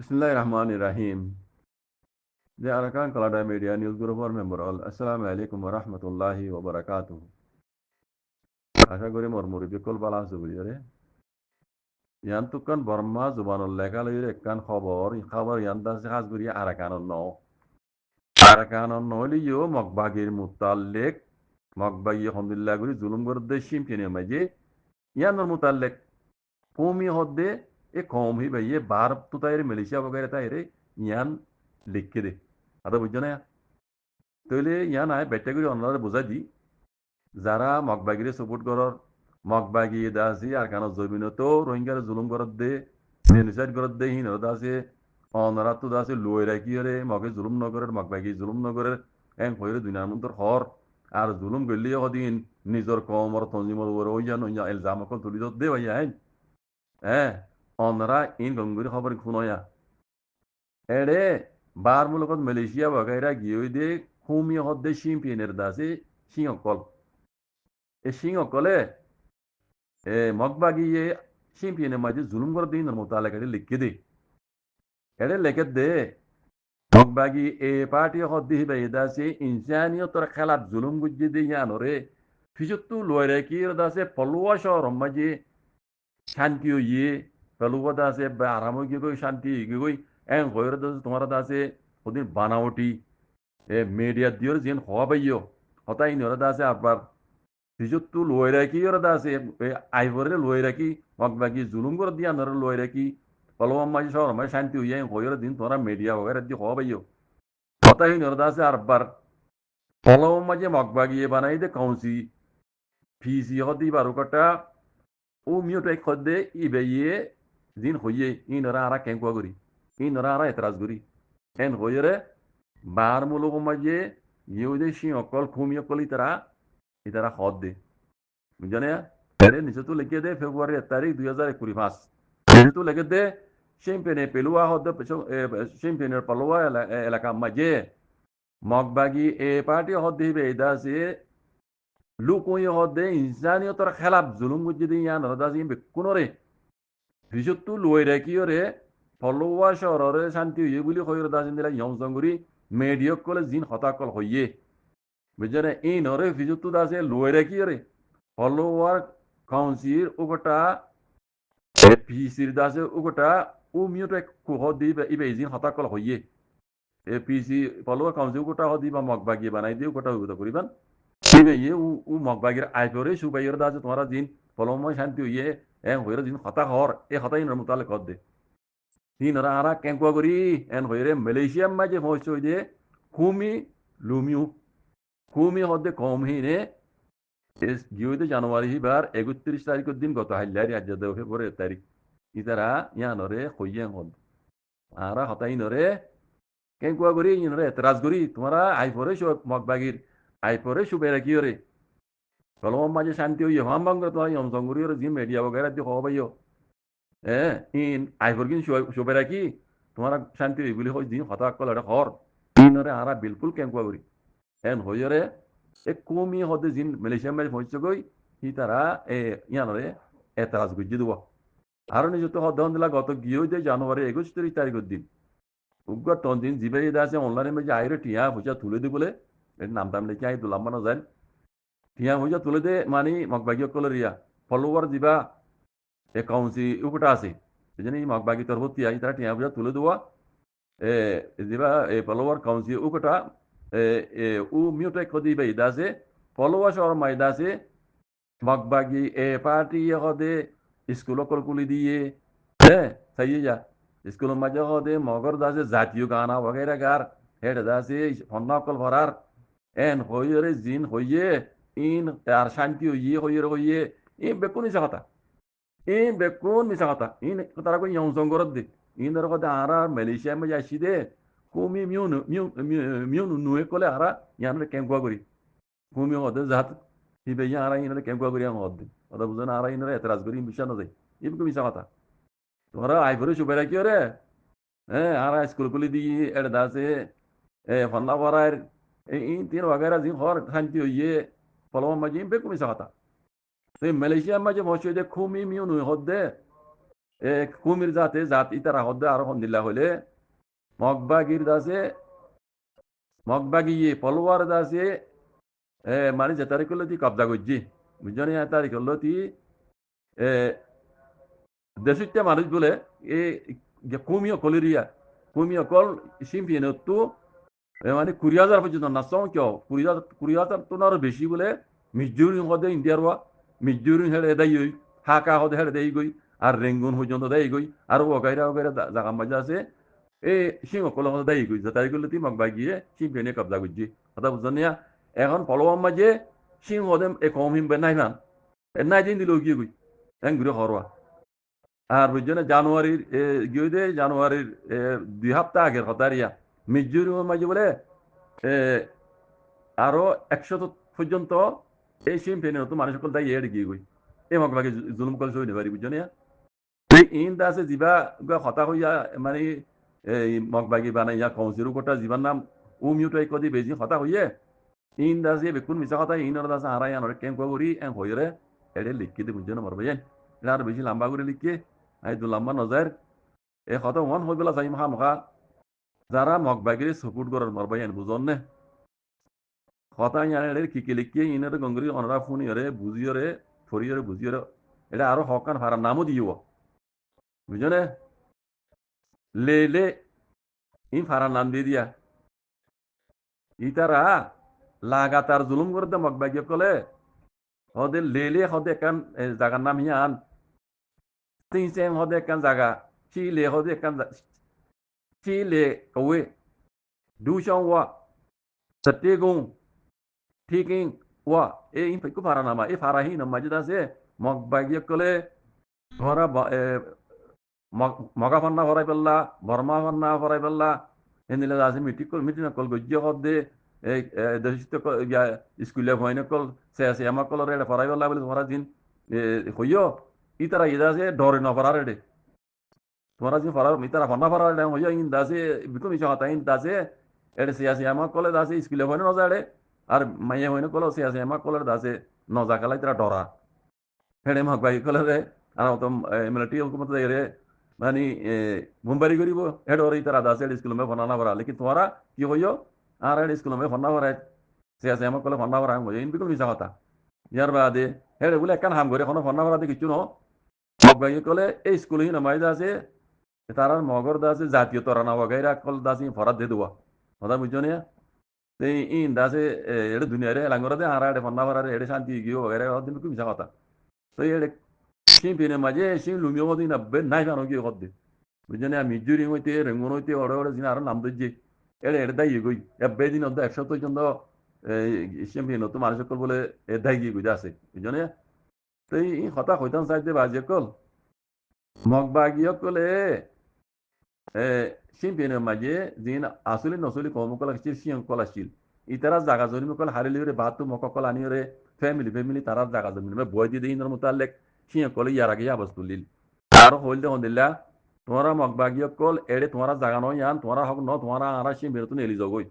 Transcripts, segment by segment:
Bismillahirrahmanirrahim. The Arakan Kalada Media News Group or member all. Assalamu alaikum wa rahmatullahi wa barakatuh. আশা করি মোর মুরব্বী call বালা আছে বুঝিরে ইয়ান তুকান বর্মা জুবানুল লেখা লইরে একখান খবর ইয়ান দাসে হাজ করি আরাকানন নহলি ইয়ো মকবাগির মুতাল্লিক মকবাগি আলহামদুলিল্লাহ করি জুলুম করদে শিমকিনে মাঝে ইয়ানোর মুতাল্লিক কৌমি হদ্দে এ কম হি ভাই বার তো তাইরে মালয়েশিয়া বগেরে তাইরে ইয়ান লিখকে দে আদা বুঝছো না তাহলে ইয়ান আয় বেটা করে অন্যরা বোঝা দি যারা মগবাগিরে সাপোর্ট করর মগবাগি দাসি আর কানো জমিন তো রোহিঙ্গার জুলুম করত দে জেনোসাইড করত দে হিন দাসে অনরা তো দাসে লই রাখি রে মগে জুলুম নগরের মগবাগি জুলুম নগরের এং হইরে দুনিয়ার মন্তর হর আর জুলুম গলি হদিন নিজর কমর তঞ্জিমর ওর ওই জানো ইলজাম কল তুলি দে ভাই হ্যাঁ অনরা ইন গঙ্গুরি খবর শুনয়া এড়ে বার মূলকত মালয়েশিয়া বগাইরা গিয়ে দে খুমি হদ্দে শিম্পিনের দাসে সিংহকল এ সিংহকলে মগবাগিয়ে শিম্পিনের মাঝে জুলুম করে দিন মোতালেকাটি লিখে দে এড়ে লেখে দে মগবাগি এ পার্টি হদ্দি হিবে দাসে ইনসানিয়তর খেলাপ জুলুম গুজ্জি দিয়ে ইয়ানরে ফিজুত্তু লয়রে কি দাসে পলুয়া শহর মাঝে শান্তি ইয়ে পলুয়া দাসে আরাম গিয়ে গই শান্তি গিয়ে গই এং হয়ের দাসে তোমার দাসে ওদিন বানাওটি মিডিয়া দিওর যেন হওয়া পাইও হতাই নরে দাসে আবার ফিজুত্তু লয় রাখি ওরা দাসে আইভরে লয় রাখি মগবাগি জুলুম করে দিয়া নরে লয় রাখি পলওয়াম মাঝে শহর মাঝে শান্তি হইয়া হয়ের দিন তোরা মিডিয়া বগের দি হওয়া পাইও হতাই নরে দাসে আরবার পলওয়াম মাঝে মগবাগিয়ে বানাই দে কাউন্সি ফিসি হদি বারুকটা ও মিউটাই খদ্দে ইবেইয়ে দিন হইয়ে ই নরা আরা কেঙ্কুয়া করি ই নরা আরা এতরাজ করি এন হইরে বার মূলক মাঝে ইউদে সিং অকল খুমি অকল ইতারা হদ দে বুঝনে এর নিচে তো লিখে দে ফেব্রুয়ারি 1 তারিখ 2025 নিচে তো লিখে দে শিম্পেনে পেলুয়া হদ শিম্পেনের পালোয়া এলাকা মাঝে মগবাগি এ পার্টি হদ দিবে দাসে লুকুই হদে ইনসানিয়তর খেলাপ জুলুম গুজি দিয়ে ইয়ান হদাসি বেকুনরে ভিজতু লই রাখিওরে ফলোয়া শহরে শান্তি হইয়ে বলি হইর দাসিন দিলা ইয়ংসঙ্গুরি মেডিয়ক কলে জিন হতাকল হইয়ে বুঝনে এই নরে ভিজতু দাসে লই রাখিওরে ফলোয়ার কাউন্সির উগটা পিসির দাসে উগটা ও মিউটে কুহ দিবে ইবে জিন হতাকল হইয়ে পিসি ফলোয়ার কাউন্সিল উগটা হদিবা মগবাগি বানাই দিয়ে উগটা উগটা করিবান ইয়ে উ মগবাগির আইপরে সুবাইয়ের দাসে তোমারা জিন ফলময় শান্তি হইয়ে হইরে জিন হতা হর এ হতাই নমতালে কদ দে হিনরা আরা কেঙ্কুয়া করি এন হইরে মালয়েশিয়ার মাঝে পৌঁছে দিয়ে খুমি লুমিউ খুমি হদে কম হিনে গিয়ে জানুয়ারি হিবার 31 তারিখের দিন গত হাইলারি আজ ফেব্রুয়ারি 1 তারিখ ইতারা ইয়ানরে হইয়ে হদ আরা হতাই নরে কেঙ্কুয়া করি ইনরে এতরাজ করি তোমরা আইপরে মগবাগির আইপরে সুবেরা কি রে কলম মাঝে শান্তি হইয়ে হাম বাঙ্গ তোমার ইয়মসঙ্গুরি জিম মিডিয়া বগেরা দিয়ে হওয়া পাইও ইন আইফর কিন শোবে রাখি তোমার শান্তি হইগুলি হয় দিন হতা কল এটা হর ইনরে আরা বিলকুল কেঙ্কুয়া করি এন হইরে এক কমি হদে জিন মালয়েশিয়া মাঝে হইছে গই হি তারা ইয়ানরে এতরাজ গুজি দেব আর নিজে তো হদ দিলা গত গিয়ে যে জানুয়ারি 31 তারিখের দিন উগ্র টন দিন জিবে আছে অনলাইনে মাঝে আইরে টিয়া পয়সা তুলে দি বলে এর নাম টাম লিখে আই দুলাম মানো যায় টিয়া পয়সা তুলে দে মানে মগবাগি কলরিয়া ফলোয়ার দিবা কাউন্সি উকটা আছে সেজন্য মগবাগি তোর হতি আই তারা টিয়া পয়সা তুলে দেওয়া দিবা ফলোয়ার কাউন্সি উকটা উ মিউটে কদিবে ইদাসে ফলোয়ার শহর মাইদাসে মগবাগি পার্টি হদে স্কুল কলকুলি দিয়ে সাইয়ে যা স্কুলের মাঝে হদে মগর দাসে জাতীয় গানা বগেরা গার হেড দাসে ফন্নাকল ভরার এন হইরে জিন হইয়ে ইন আর শান্তি হইয়ে বেকুন মিশা কথা বেকুন মিশা কথা তারা কই ইয়ংসং করত দে ধর কথা আরা মালয়েশিয়া মে যাইছি দে কুমি মিউ নুয়ে কলে আরা ইয়ানরে কেঙ্কুয়া করি কুমি হদে জাত হিবে আরা ইনরে কেঙ্কুয়া করি আম হদে কথা বুঝেন আরা ইনরে এতরাজ করি মিশা না যায় বেকুন মিশা কথা তোমরা আইভরে সুবে রাখি রে আরা স্কুল খুলি দিয়ে এর দাসে ফন্না ভরার ইন তিন वगैरह জিন হর শান্তি হইয়ে ফলম মাঝে বেকুন মিশা কথা তো মালয়েশিয়া মাঝে বসে দে খুমি মিউ নুয়ে হদে কুমির জাত ইতারা হদ্দে আরো হন্দিল্লা হইলে মগবাগির দাসে মগবাগি পলোয়ার দাসে মানে যে তারিখ হলো তি কবজা করছি বুঝছো না তারিখ হলো তি দেশিত্যা মানুষ বলে এ কুমিও কলিরিয়া কুমিও কল সিম্পিয়নতো মানে 20,000 পর্যন্ত নাচও কেউ 20,000 তো আরো বেশি বলে মিজুরি হদে ইন্ডিয়ার ওয়া মিজুরি হেড়ে দেয় হাকা হদে হেড়ে দেয় গই আর রেঙ্গুন পর্যন্ত দেয় গই আর ওগাইরা ওগাইরা জায়গা মাঝে আছে এই সিংহ কল হদে দেয় গই তাই করলে তুই মগবাই গিয়ে সিম্পিয়নে কবজা করছি কথা বুঝছো না এখন ফলোয়ার মাঝে সিংহ হদে এ কম হিমবে নাই না নাই দিন দিল গিয়ে গই এং ঘুরে হরওয়া আর বুঝছো না জানুয়ারির গিয়ে দে জানুয়ারির 2 সপ্তাহ আগের হতারিয়া মিজুরি মাঝে বলে আরো 100 পর্যন্ত এই সিম ফেনে তো মানুষ সকল দাই এড় গিয়ে গই এই মগবাগে জুলুম কল সই নেবারি বুঝছো না এই ইন দাসে জিবা হতা হইয়া মানে এই মগবাগি বানাইয়া কৌজিরু কোটা জীবন নাম উমিউটাই কদি বেজি হতা হইয়ে ইন দাসে বেকুন মিছা কথা ইনর দাসে হারাই আনর কেন করি এন হইরে এড়ে লিখি দি বুঝছো না মরবাইন এটা আর বেশি লম্বা করে লিখে আই দু লম্বা নজর এই হতা ওয়ান হই বেলা যাই মহা মহা যারা মগবাগির সাপোর্ট করার মরবাইন বুঝন না কথা ইয়ানের কিকিলিকি ইনের গঙ্গরি অনরা ফুনিয়রে বুঝিয়রে ফরিয়রে বুঝিয়রে এটা আরো হকান ফারার নামও দিও বুঝছো না লেলে ইন ফারার নাম দিয়ে দিয়া ইতারা লাগাতার জুলুম করে দে মগবাগিয়ে কলে হদে লেলে হদে একান জাগার নাম হিয়ান তিনসেং হদে একান জাগা চিলে হদে একান চিলে কবে দুশং ওয়া সত্যগুং ঠিকিং ওয়া এই ইন ফাইকু ফারা নামা এই ফারাহি নাম মাজিদ আছে মগবাগিয়ে কলে ধরা মগা ফান্না ভরাই পেল্লা বর্মা ফান্না ভরাই পেল্লা এনিলে আছে মিটিং কল গজ্য হদে এই দেশিত স্কুলে ভয়নে কল সে আমার কলর এটা ভরাই পেল্লা বলে তোমার দিন হইয় ইতারা ইদা আছে ডরে ন ভরার এডে তোমার দিন ভরার ইতারা ফান্না ভরার এডে হইয় ইন দাসে বিকুন ইচ্ছা কথা ইন দাসে এটা সে আমার কলে দাসে স্কুলে ভয়নে নজা আর মাইয়া হইনে কল সে আমার কলের দাসে নজা কালাই তারা ডরা হেডে মগবাগি কলে আর তো মিলিটারি হুকুমত রে মানে মুম্বাই করিব হেড ওর ইতারা দাসে স্কুল মে ফনা ভরা লেকিন তোমারা কি হইও আর স্কুল মে ফনা ভরা সে আছে আমার কলে ফনা ভরা হইও ইন বিকুল মিছা কথা ইয়ার বাদে হেডে বলে একখান হাম করে কোনো ফনা ভরা কিছু ন মগবাগি কলে এই স্কুল হি নামাই দাসে তারার মগর দাসে জাতীয় তরানা বগাইরা কল দাসি ফরাত দে দেওয়া কথা বুঝছো না এই ইন দাসে এড়ে দুনিয়ারে লাঙ্গরা দে আর এড়ে ফনা ভরা এড়ে শান্তি গিয়ে বগাইরা দিন বিকুল মিছা কথা তো এড়ে সিম ফিনে মাঝে সিম লুমিও মতো না বে নাই জানো কি করতে বুঝছো না মিজুরি হইতে রেঙ্গুন হইতে ওড়ে ওড়ে জিনা আর নাম দিচ্ছে এড়ে এড়ে দাই গই এবে দিন অর্ধ 100 পর্যন্ত সিম ফিনে তো মানুষ কল বলে এ দাই গিয়ে গুজা আছে বুঝছো না তো এই কথা হইতাম চাইতে বাজে কল মগবাগিয় কলে সিম ফিনে মাঝে জিন আসলে নসলি কম কল আসছিল সিং কল আসছিল ইতারা জাগা জমি কল হারিলি রে বাত মক কল আনি রে ফ্যামিলি তারা জাগা জমি বই দিয়ে ইনর মোতালেক সিং কলে ইয়ার আগে আবাস তুলিল আর হইলে হন্দিল্লা তোমারা মগবাগিয় কল এড়ে তোমারা জাগা নয় ইয়ান তোমারা হক ন তোমারা আরা সিম বেরোতুন এলি যাগই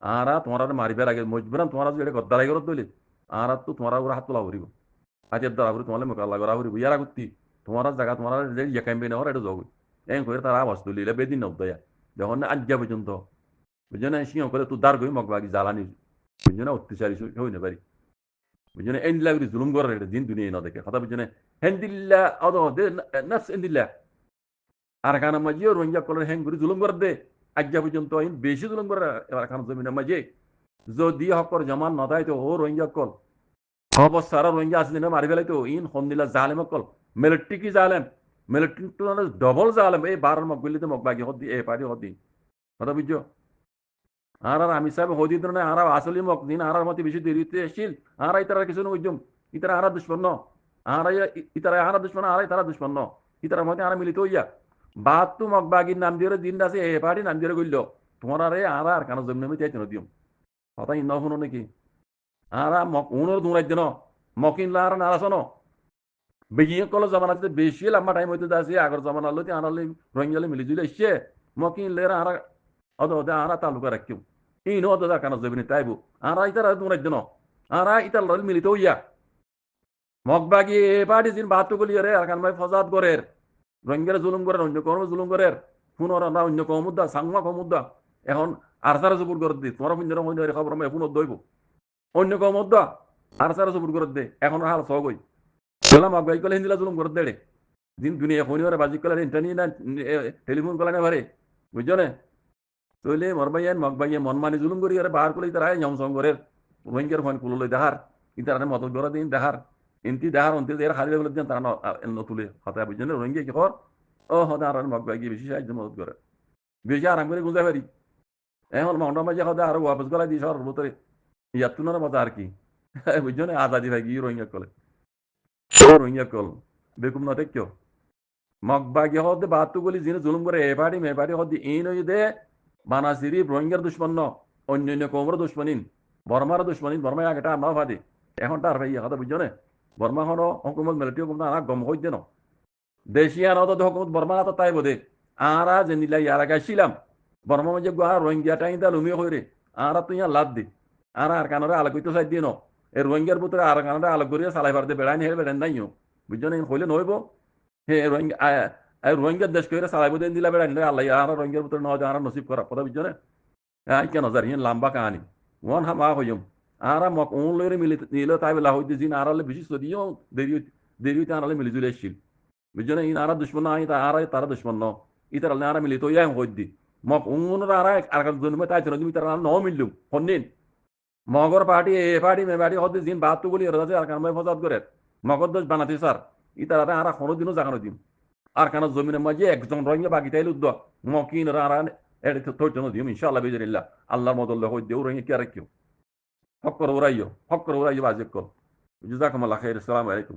আরা তোমারা মারিবার আগে মজবুরান তোমারা যদি গদ্দারাই করত দইলে আরা তো তোমারা ওরা হাত তোলা ভরিব আজের দ্বারা ভরি তোমালে মোকাবিলা করা ভরিব ইয়ারা করতি তোমারা জায়গা তোমারা ইয়াকাইম বেনে হর এটা যাগই এন করে তারা আবাস তুলিলে বেদিন নবদয়া যখন আজ্ঞা পর্যন্ত বুঝছো না সিং করে তুই দার গই মগবাগি জ্বালানি বুঝছো না অত্যাচারী হই না পারি বুঝছো না এন্দিল্লা করে জুলুম করার এটা দিন দুনিয়া না দেখে কথা বুঝছো না হেন্দিল্লা অদ দে নাফস এন্দিল্লা আর খানা মাঝিও রোহিঙ্গা কলের হ্যাং করে জুলুম করে দে আজ্ঞা পর্যন্ত বেশি জুলুম করে আর খানা জমিনের মাঝে যদি হকর জমান নদাই তো ও রোহিঙ্গা কল অবস্থারা রোহিঙ্গা আসলে না মারি ফেলাইতো ইন হন্দিল্লা জালেম কল মিলিটারি কি জালেম মিলিটারি তো ডবল জালেম এই বারোর মগবিলিতে মগবাগি হদি এ পারি হদি কথা বুঝছো আর আমি সাহেব হদি না আর আসলে মক দিন আর মতে বেশি দেরিতে এসেছিল আর ইতারা কিছু না বুঝুম ইতারা আর দুশ্মন আর ইতারা আর দুশ্মন আর তারা দুশ্মন ইতারা মতে আর মিলিত হইয়া বাদ তো মগবাগির নাম দিয়ে দিন আছে এ পার্টি নাম দিয়ে গইল তোমার আরে আর কেন জমি নামে চাইতে দিম কথা ইন শুনো নাকি আর উনোর দূরাই দিন মকিনলা আর নারাসন বেগিয়ে কলেজ জমান আছে বেশি লম্বা টাইম হইতে আছে আগর জমান আলো আনালে রোহিঙ্গালে মিলি জুলে এসছে মকিনলে আর অদ আর তালুকা রাখিও ইন অদ কেন জমি তাইবো আর ইতারা দূরাই দিন আর ইতাল মিলিত হইয়া মগবাগি এ পার্টি দিন বাহাত্তর গলিয়ে রে আর কান ভাই ফজাদ করে রোহিঙ্গারা জুলুম করে অন্য কম জুলুম করে পুনর না অন্য কমুদ্দা সাংমা কমুদ্দা এখন আর সারা জবুর করে দি তোমার পুঞ্জের মধ্যে খবর আমি পুনর দইব অন্য কমুদ্দা আর সারা জবুর করে দে এখন হাল সগই বললাম আগাই কলে হিন্দিলা জুলুম করে দে দিন দুনিয়া ফোন করে বাজি কলে ইন্টারনি না টেলিফোন কলে না ভারে বুঝছো না তইলে মরবাইয়ান মগবাইয়া মন মানি জুলুম করি আরে বাহার কলে তারা ইয়ং সং করে রোহিঙ্গার ফোন কুলো লই দেখার ইতারে মদত করে দিন দেখার ইনতি দেখার অন্তি দেখার খালি বলে দেন তারা নতুলে কথা বুঝছো না রোহিঙ্গা কি কর ও হদা আর মগবাই বেশি সাহায্য মদত করে বেশি আরাম করে গুঁজা পারি এখন মন্ডা মাঝে হদা আরো ওয়াপস গলা দিয়ে শহর ভিতরে ইয়াতুনার মতো আর কি বুঝছো না আজাদি ভাই গিয়ে রোহিঙ্গা কলে রোহিঙ্গা কল বেকুম না দেখছো মগবাগি হদে বাতু গলি জিনে জুলুম করে এ পার্টি মে পার্টি হদি ইন হই দে বানাসিরি রোহিঙ্গার দুশ্মন ন অন্য অন্য কোমর দুশ্মনিন বর্মার দুশ্মনিন বর্মা আগেটা না ভাদি এখন তার ভাই কথা বুঝছো না বর্মা হন হকুমত মিলিটারি হুকুমত আনা গম হই দেন দেশিয়া ন তো হকুমত বর্মা তো তাই বোধে আরা যে নিলা ইয়ার আগে ছিলাম বর্মা মাঝে গুয়া রোহিঙ্গা টাইম তা লুমিয়ে হইরে আরা তুই লাদ দি আর কানরে আলোক হইতে চাই দিয়ে ন এই রোহিঙ্গার ভিতরে আর কানরে আলোক করিয়া চালাই পারতে বেড়াই নিয়ে বেড়েন নাইও বুঝছো না হইলে নইব হে রোহিঙ্গা রোহিঙ্গার দেশ কইরা চালাইব দেন দিলা বেড়াই আল্লাহ আর রোহিঙ্গার ভিতরে ন আর নসিব করা কথা বুঝছো না কেন যার হিন লম্বা কাহানি ওয়ান হামা হইম আরা মক ওন লইরে মিলি নিলে তাই বেলা হইতে জিন আরালে বেশি সদিও দেরি দেরি আরালে মিলি জুলে এসছিল বুঝছো না ইন আরা দুশ্মন না আরা তারা দুশ্মন ন ইতার আরা মিলি তো ইয়াং হইদি মক ওন আরা আর জন্মে তাই তুমি তারা ন মিললুম হন্নিন মগর পার্টি এ পার্টি মে পার্টি হতে দিন বাত তো বলি রাজা আর কান ফসাদ করে মগর দোষ বানাতে স্যার ইতারা আর কোনোদিনও জাগানো দিন আর কারণ জমিনের মাঝে একজন রোহিঙ্গা বাকি তাইলে উদ্দ মকিন রান এর তোর দিম ইনশাআল্লাহ বিজরিল্লাহ আল্লাহর মদল্ল হই দেউ রোহিঙ্গা কি আর কেউ হক করে ওরাইও বাজে কল জাজাকুমুল্লাহ খাইর আসসালামু আলাইকুম